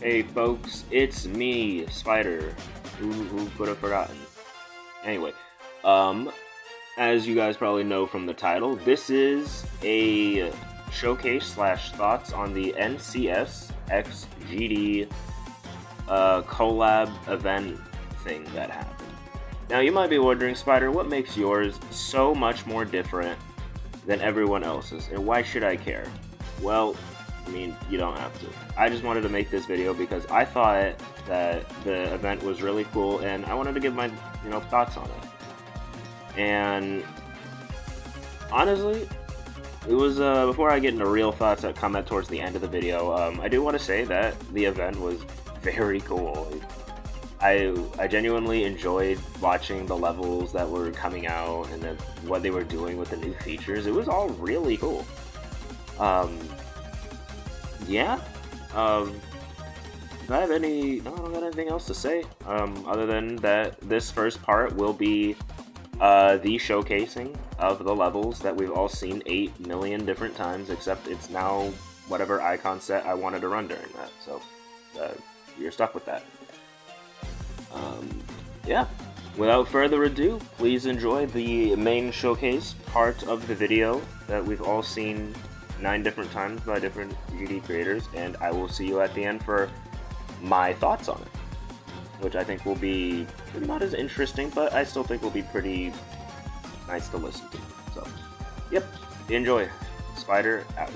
Hey folks, it's me, Spider. Who could have forgotten? Anyway, as you guys probably know from the title, this is a showcase slash thoughts on the NCS X GD collab event thing that happened. Now you might be wondering, Spider, what makes yours so much more different than everyone else's, and why should I care? Well, I mean, you don't have to. I just wanted to make this video because I thought that the event was really cool, and I wanted to give my, thoughts on it. And honestly, it was before I get into real thoughts that come towards the end of the video. I do want to say that the event was very cool. I genuinely enjoyed watching the levels that were coming out and what they were doing with the new features. It was all really cool. Yeah. I don't got anything else to say. Other than that, this first part will be the showcasing of the levels that we've all seen 8 million different times, except it's now whatever icon set I wanted to run during that. So you're stuck with that. Yeah. Without further ado, please enjoy the main showcase part of the video that we've all seen 9 different times by different GD creators, and I will see you at the end for my thoughts on it, which I think will be not as interesting, but I still think will be pretty nice to listen to. So, yep, enjoy. Spider out.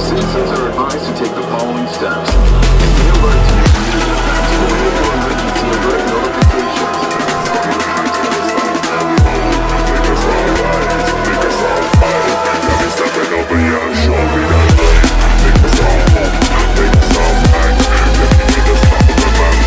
Citizens are advised to take the following steps. Be alert to your community. Activate for emergency alert notifications. Make us all rise, make us all fight. Got me stepping over your shoulder. Make us all hope, make us all fight. Let me be the top of the man.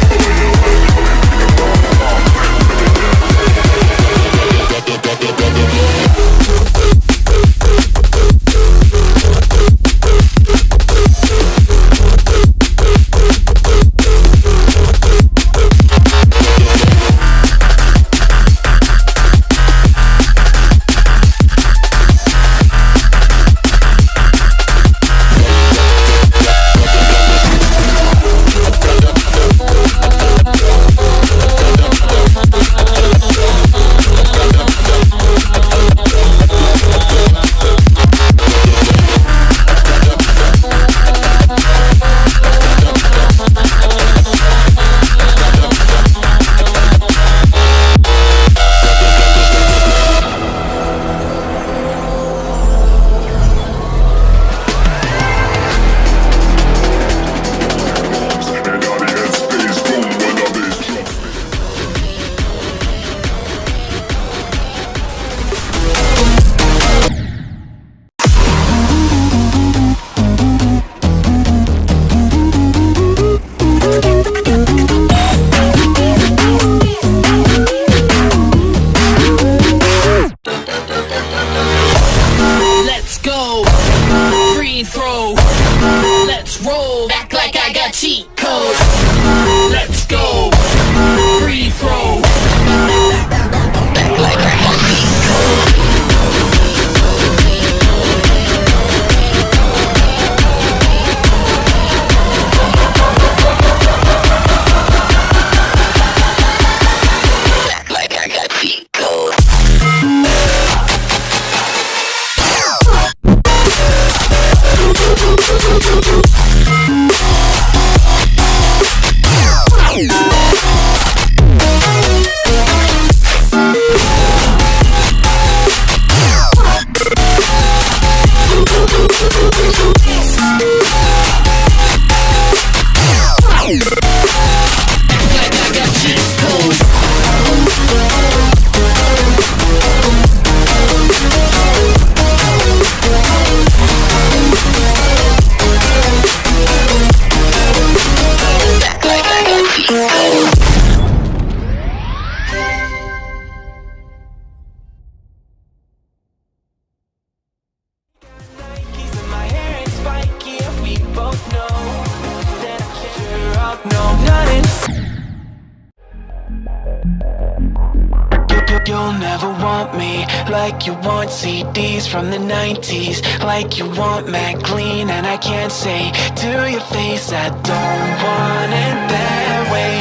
You'll never want me like you want CDs from the 90s, like you want Mac Clean, and I can't say to your face I don't want it that way.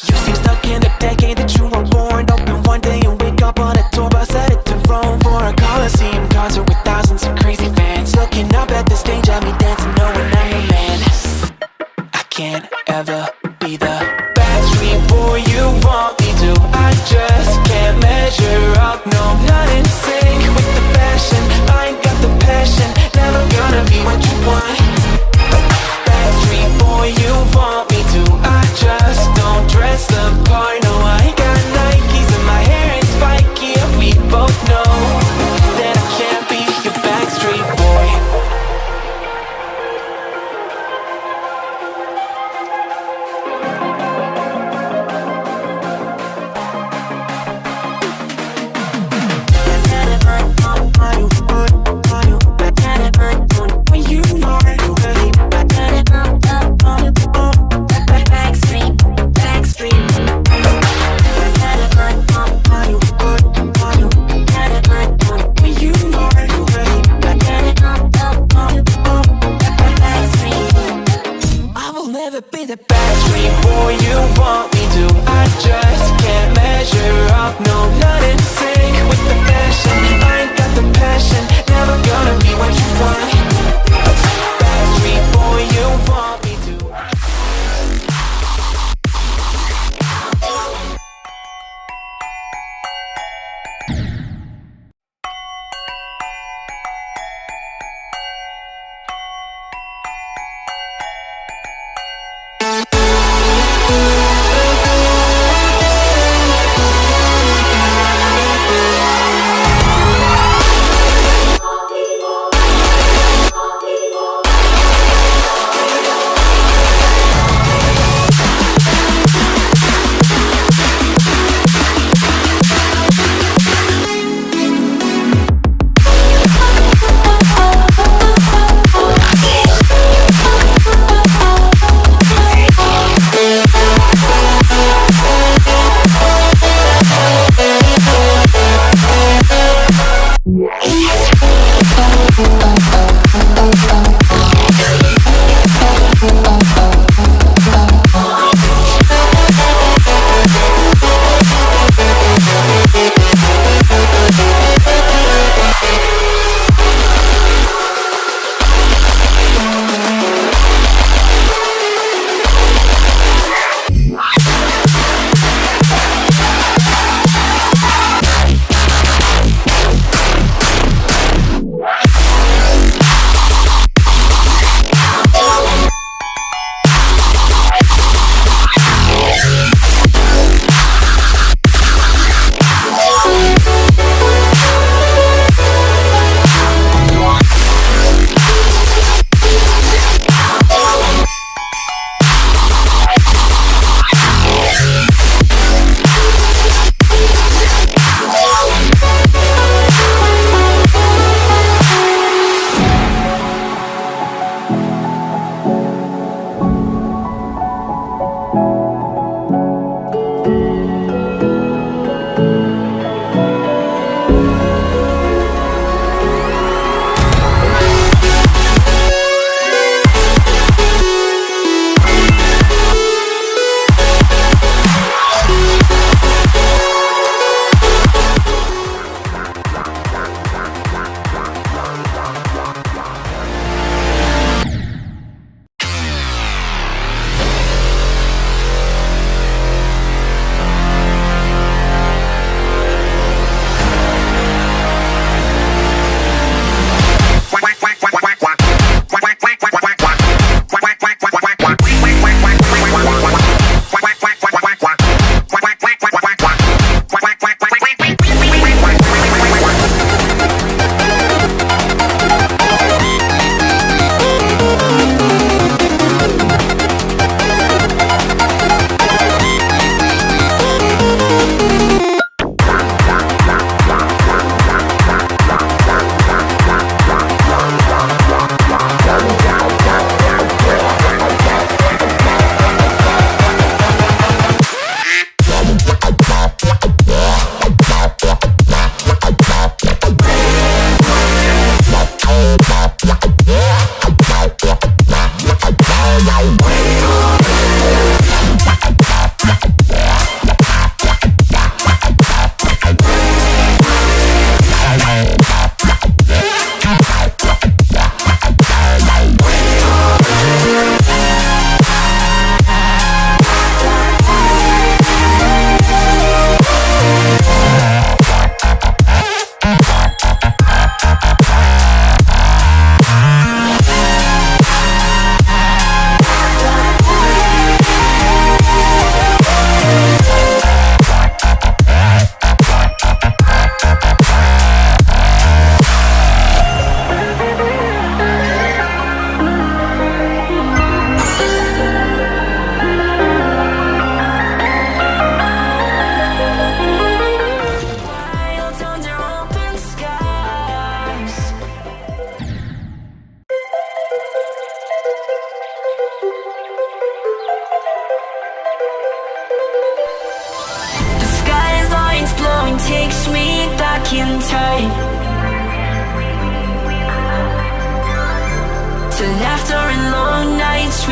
You seem stuck in the decade that you were born. Open one day and wake up on a tour bus headed to Rome for a Coliseum concert with thousands of crazy fans. Looking up at the stage at me dancing, knowing I'm your man. I can't ever be the Backstreet Boy you want me to. I just can't measure up, no, not in sync with the fashion. I ain't got the passion, never gonna be what you want. Backstreet Boy you want me to. I just don't dress the part, no, I ain't got Nikes in my hair, it's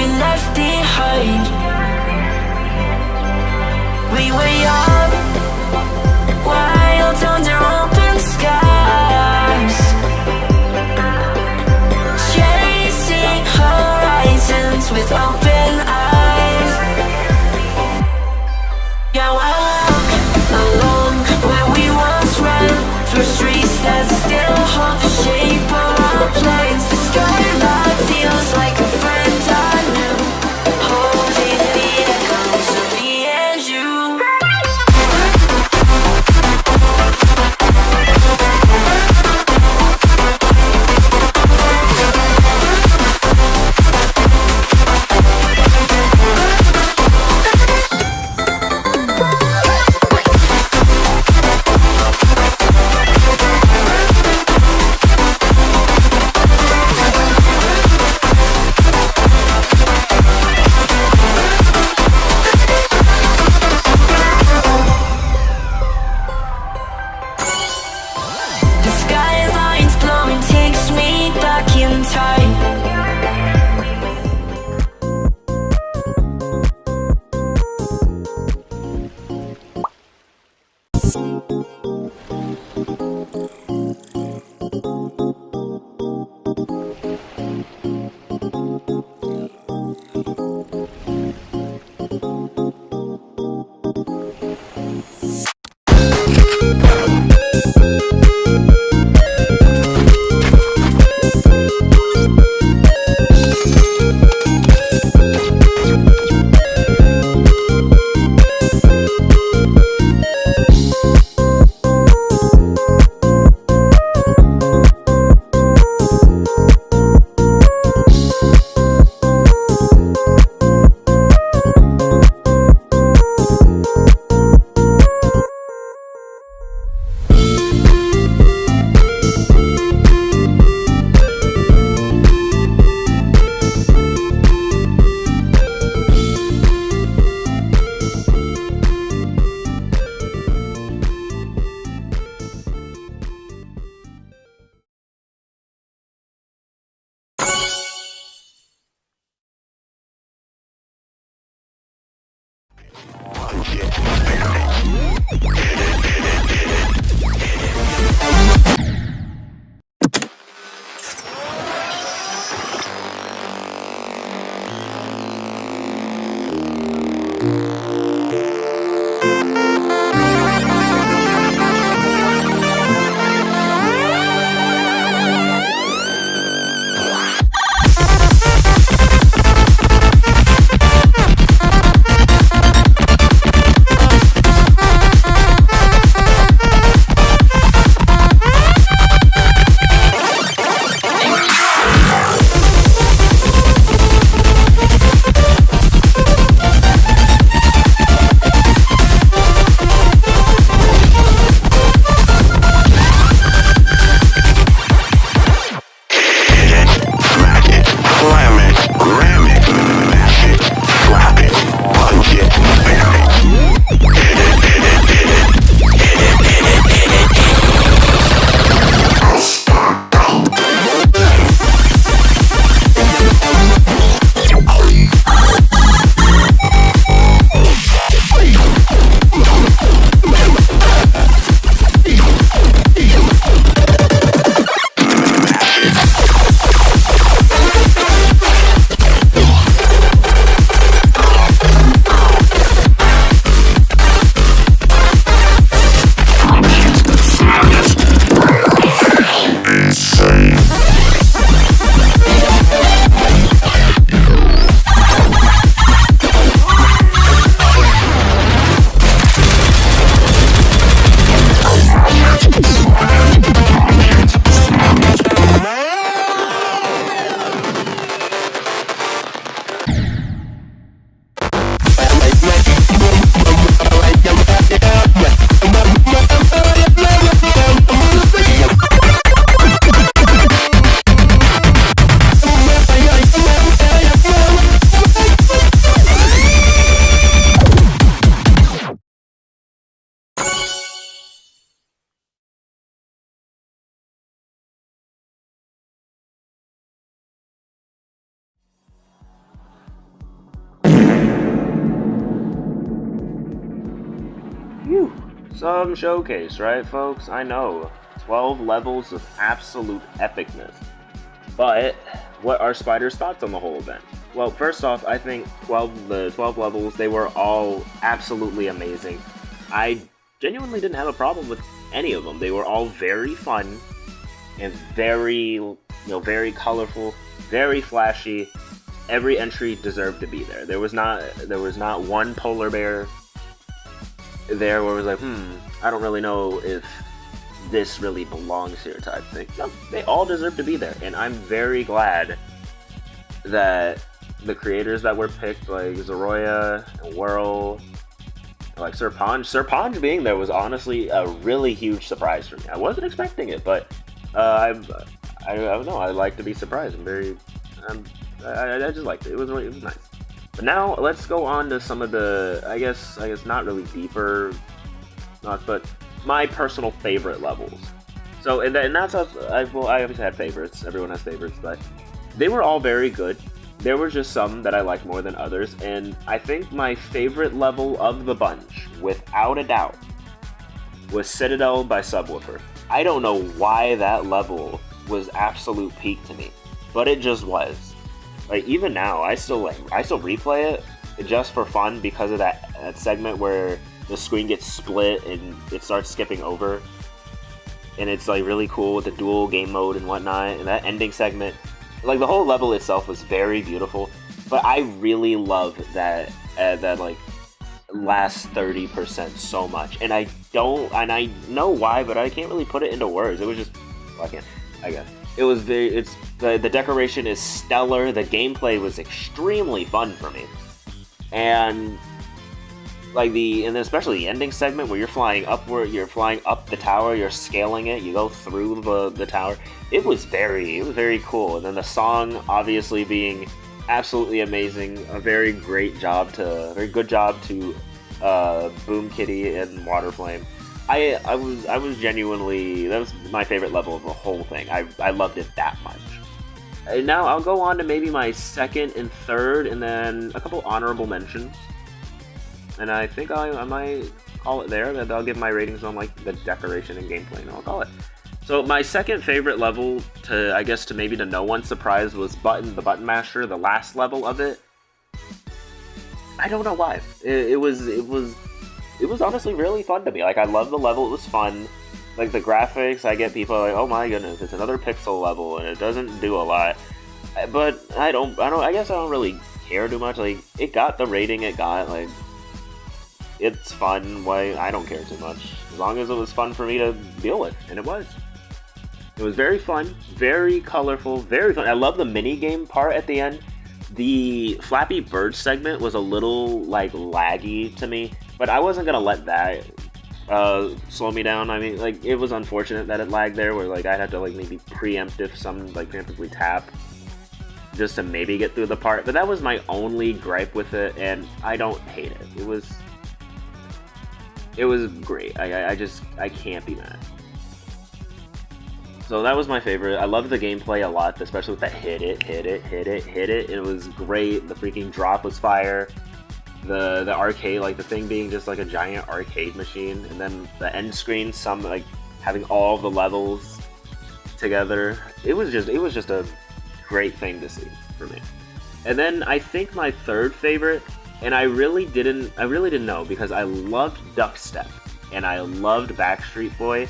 we left behind. We were young, wild under open skies, chasing horizons with open eyes. Yeah, I walk along where we once ran, through streets that still hold the shape of our plans. The skyline feels like a friend I knew, holding the echoes of me and you. some showcase, right, folks? I know. 12 levels of absolute epicness. But what are Spider's thoughts on the whole event? Well, first off, I think the 12 levels, they were all absolutely amazing. I genuinely didn't have a problem with any of them. They were all very fun and very, very colorful, very flashy. Every entry deserved to be there. There was not one polar bear there where it was like, I don't really know if this really belongs here type thing. No, they all deserve to be there, and I'm very glad that the creators that were picked, like Zoroa and Whirl, like Serponge being there was honestly a really huge surprise for me. I wasn't expecting it, but I don't know. I like to be surprised. I just liked it. It was nice. But now let's go on to some of the, I guess not really deeper, but my personal favorite levels. So and that's I obviously had favorites. Everyone has favorites, but they were all very good. There were just some that I liked more than others, and I think my favorite level of the bunch, without a doubt, was Citadel by Subwoofer. I don't know why that level was absolute peak to me, but it just was. Like, even now, I still replay it just for fun because of that segment where the screen gets split and it starts skipping over, and it's like really cool with the dual game mode and whatnot, and that ending segment. Like, the whole level itself was very beautiful, but I really love that like last 30% so much, and I know why, but I can't really put it into words. It was just, well, I guess it was the decoration is stellar. The gameplay was extremely fun for me, and especially the ending segment where you're flying upward, you're flying up the tower, you're scaling it, you go through the tower. It was very cool. And then the song obviously being absolutely amazing. A very good job to Boom Kitty and Waterflame. I was genuinely, that was my favorite level of the whole thing. I loved it that much. And now I'll go on to maybe my second and third, and then a couple honorable mentions. And I think I might call it there. That I'll give my ratings on like the decoration and gameplay, and I'll call it. So my second favorite level, to maybe to no one's surprise, was the Button Masher, the last level of it. I don't know why. It was honestly really fun to me. Like, I love the level. It was fun. Like, the graphics, I get people like, oh my goodness, it's another pixel level and it doesn't do a lot. But I guess I don't really care too much. Like, it got the rating it got. Like, it's fun. Why, I don't care too much. As long as it was fun for me to deal with, and it was. It was very fun, very colorful, very fun. I love the mini game part at the end. The Flappy Bird segment was a little like laggy to me, but I wasn't gonna let that slow me down. I mean, like, it was unfortunate that it lagged there, where like I had to like maybe preemptively tap just to maybe get through the part. But that was my only gripe with it, and I don't hate it. It was great. I can't be mad. So that was my favorite. I loved the gameplay a lot, especially with that hit it. It was great. The freaking drop was fire. The arcade, like the thing being just like a giant arcade machine, and then the end screen, like having all the levels together. It was just a great thing to see for me. And then I think my third favorite, and I really didn't know, because I loved Duckstep and I loved Backstreet Boy.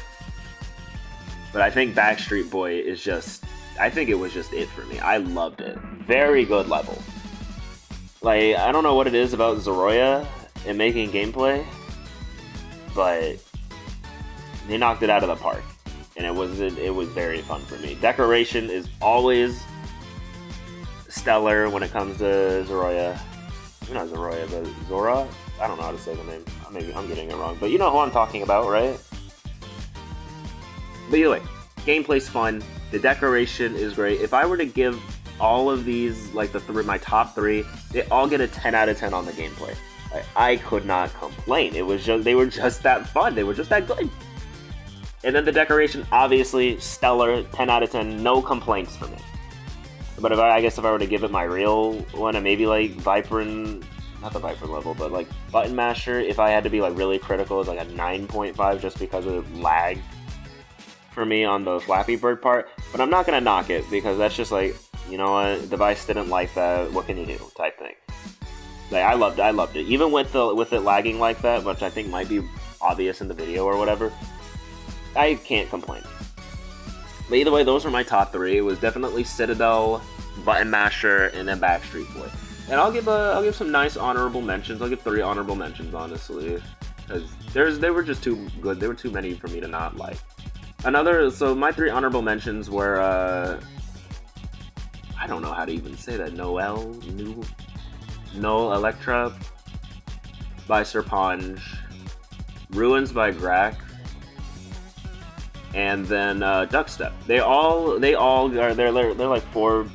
But I think Backstreet Boy it was just it for me. I loved it. Very good level. Like, I don't know what it is about Zoroa and making gameplay, but they knocked it out of the park. And it was very fun for me. Decoration is always stellar when it comes to Zoroa. Not Zoroa, but Zora? I don't know how to say the name. Maybe I'm getting it wrong. But you know who I'm talking about, right? But either way, gameplay's fun. The decoration is great. If I were to give all of these, like my top three, they all get a 10 out of 10 on the gameplay. I could not complain. They were just that fun. They were just that good. And then the decoration, obviously, stellar, 10 out of 10, no complaints for me. But if I were to give it my real one, and maybe like ViPriN not the ViPriN level, but like button masher, if I had to be like really critical, is like a 9.5 just because of lag for me on the Flappy Bird part. But I'm not gonna knock it because that's just like, you know what, device didn't like that, what can you do type thing. Like I loved it. Even with it lagging like that, which I think might be obvious in the video or whatever, I can't complain. But either way, those are my top 3. It was definitely Citadel, Button Masher, and then Backstreet Boy. And I'll give some nice honorable mentions. I'll give 3 honorable mentions, honestly, because they were just too good. There were too many for me to not like. So my 3 honorable mentions were I don't know how to even say that. Noel, Electra by Serponge, Ruins by Grax, and then Duckstep. They're like 4th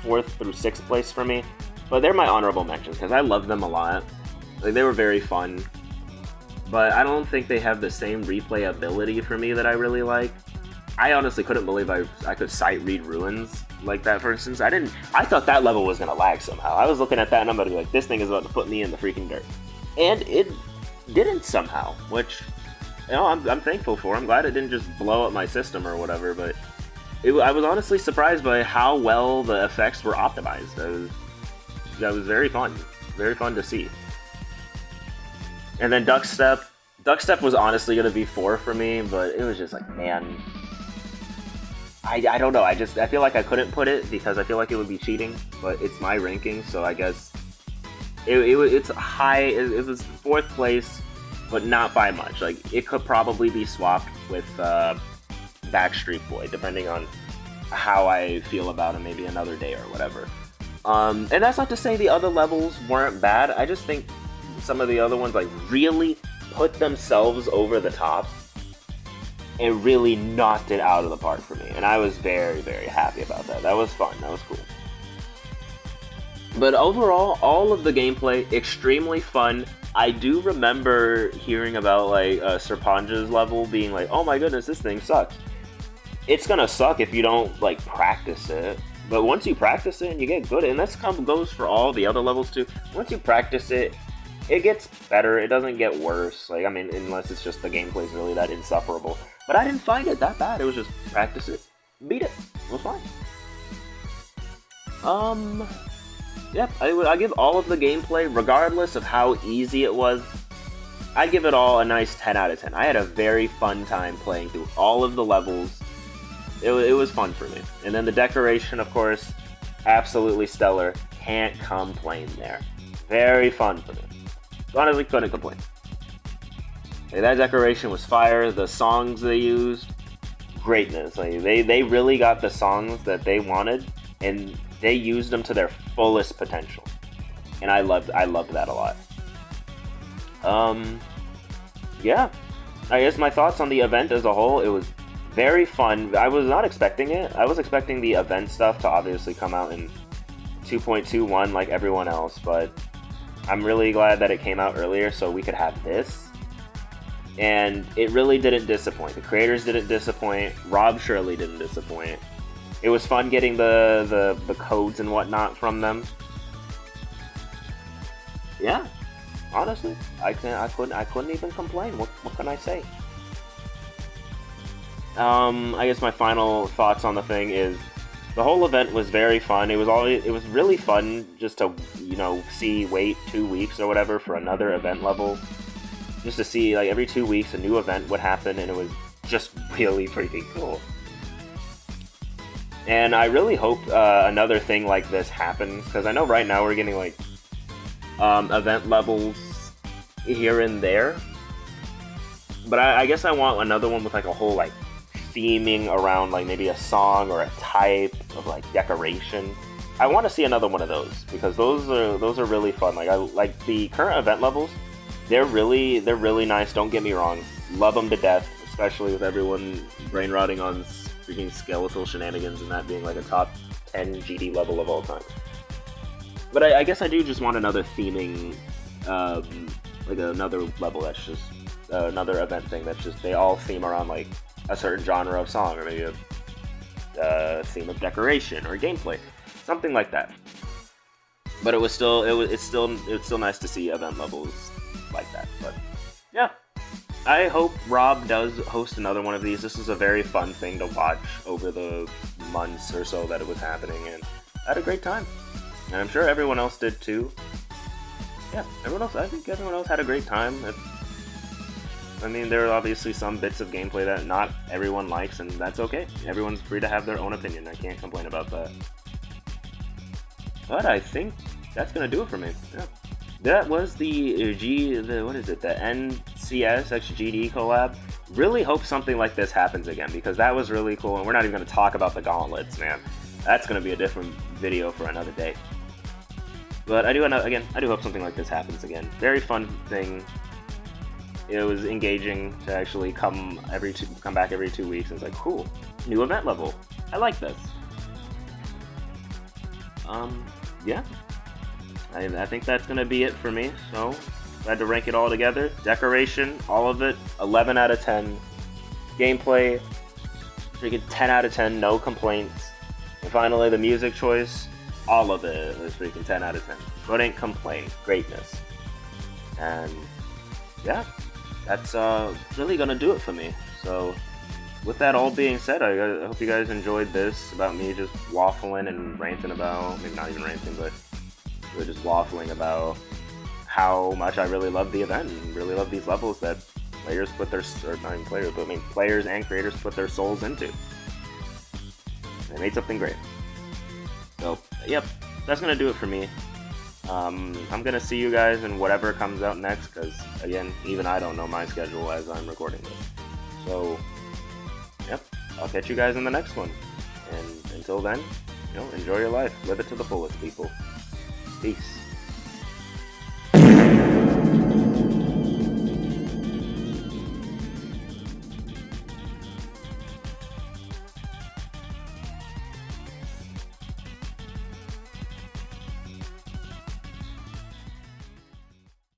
through 6th place for me, but they're my honorable mentions because I love them a lot. Like they were very fun, but I don't think they have the same replayability for me that I really like. I honestly couldn't believe I could sight read Ruins like that, for instance. I thought that level was gonna lag somehow. I was looking at that and I'm gonna be like, this thing is about to put me in the freaking dirt. And it didn't somehow, which, you know, I'm thankful for. I'm glad it didn't just blow up my system or whatever, but I was honestly surprised by how well the effects were optimized. That was very fun to see. And then Duckstep was honestly gonna be 4 for me, but it was just like, man, I don't know. I feel like I couldn't put it because I feel like it would be cheating, but it's my ranking, so I guess it's high. It was 4th place, but not by much. Like it could probably be swapped with Backstreet Boy, depending on how I feel about him, maybe another day or whatever. And that's not to say the other levels weren't bad. I just think some of the other ones like really put themselves over the top and really knocked it out of the park for me. And I was very, very happy about that. That was fun. That was cool. But overall, all of the gameplay, extremely fun. I do remember hearing about like Serponge's level being like, oh my goodness, this thing sucks. It's gonna suck if you don't like practice it. But once you practice it and you get good, and this goes for all the other levels too, once you practice it, it gets better. It doesn't get worse. Like, I mean, unless it's just the gameplay's really that insufferable. But I didn't find it that bad. It was just practice it, beat it. It was fine. Yep, I give all of the gameplay, regardless of how easy it was, I give it all a nice 10 out of 10. I had a very fun time playing through all of the levels. It was fun for me. And then the decoration, of course, absolutely stellar. Can't complain there. Very fun for me. Honestly, couldn't complain. Like, that decoration was fire. The songs they used, greatness. Like, they really got the songs that they wanted, and they used them to their fullest potential. And I loved that a lot. Yeah. I guess my thoughts on the event as a whole, it was very fun. I was not expecting it. I was expecting the event stuff to obviously come out in 2.21 like everyone else, but I'm really glad that it came out earlier so we could have this. And it really didn't disappoint. The creators didn't disappoint. Rob surely didn't disappoint. It was fun getting the codes and whatnot from them. Yeah, honestly, I couldn't even complain. What can I say? I guess my final thoughts on the thing is the whole event was very fun. It was really fun just to, you know, wait 2 weeks or whatever for another event level. Just to see, like, every 2 weeks a new event would happen, and it was just really freaking cool. And I really hope another thing like this happens, because I know right now we're getting, like, event levels here and there. But I guess I want another one with, like, a whole, like, theming around, like, maybe a song or a type of, like, decoration. I want to see another one of those, because those are really fun. Like, I like the current event levels. They're really nice, don't get me wrong. Love them to death, especially with everyone brain rotting on freaking skeletal shenanigans and that being like a top 10 GD level of all time. But I guess I do just want another theming, like another level that's just another event thing that's just, they all theme around like a certain genre of song, or maybe a theme of decoration or gameplay. Something like that. But it's still nice to see event levels like that. But yeah, I hope Rob does host another one of these. This is a very fun thing to watch over the months or so that it was happening, and I had a great time. And I'm sure everyone else did too. Yeah, I think everyone else had a great time. I mean, there are obviously some bits of gameplay that not everyone likes, and that's okay. Everyone's free to have their own opinion. I can't complain about that. But I think that's gonna do it for me. Yeah. That was the NCS XGD collab. Really hope something like this happens again, because that was really cool, and we're not even gonna talk about the gauntlets, man. That's gonna be a different video for another day. But I do hope something like this happens again. Very fun thing. It was engaging to actually come back every 2 weeks. And it's like, cool, new event level. I like this. Yeah. I think that's gonna be it for me. So, if I had to rank it all together, decoration, all of it, 11 out of 10. Gameplay, freaking 10 out of 10, no complaints. And finally, the music choice, all of it was freaking 10 out of 10. Couldn't complain. Greatness. And yeah, that's really gonna do it for me. So, with that all being said, I hope you guys enjoyed this about me just waffling and ranting about, maybe not even ranting, but really just waffling about how much I really love the event and really love these levels that players put their, or not even players, but I mean players and creators put their souls into. They made something great. So, yep, that's gonna do it for me. I'm gonna see you guys in whatever comes out next, because again, even I don't know my schedule as I'm recording this. So, yep, I'll catch you guys in the next one. And until then, enjoy your life. Live it to the fullest, people. Peace.